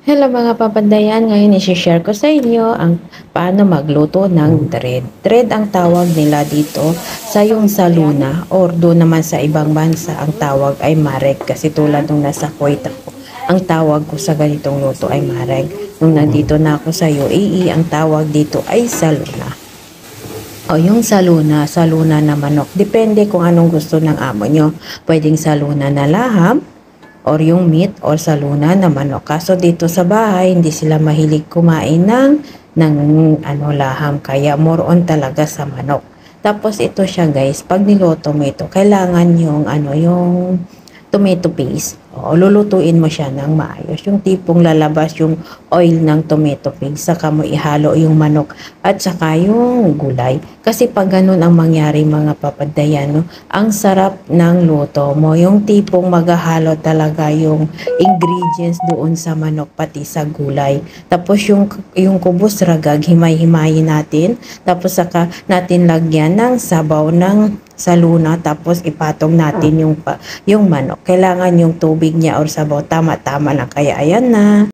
Hello mga papandayan, ngayon i-share ko sa inyo ang paano magluto ng dread. Dread ang tawag nila dito sa yung saluna or doon naman sa ibang bansa ang tawag ay mareg kasi tulad nung nasa Kuwait ako. Ang tawag ko sa ganitong luto ay mareg. Nung nandito na ako sa UAE, ang tawag dito ay saluna. O yung saluna na manok. Depende kung anong gusto ng amo nyo. Pwedeng saluna na laham, or yung meat or saluna na manok. Kaso dito sa bahay, hindi sila mahilig kumain ng laham. Kaya more on talaga sa manok. Tapos ito siya guys, pag niloto mo ito, kailangan yung tomato paste. O, lulutuin mo siya ng maayos. Yung tipong lalabas yung oil ng tomato paste, saka mo ihalo yung manok at saka yung gulay. Kasi pag ganun ang mangyari mga papadayan, no, ang sarap ng luto mo. Yung tipong maghahalo talaga yung ingredients doon sa manok pati sa gulay. Tapos yung kubos ragag, himay-himayin natin. Tapos saka natin lagyan ng sabaw ng saluna tapos ipatong natin yung manok. Kailangan yung tubig niya or sabaw tama-tama lang. Kaya ayan na.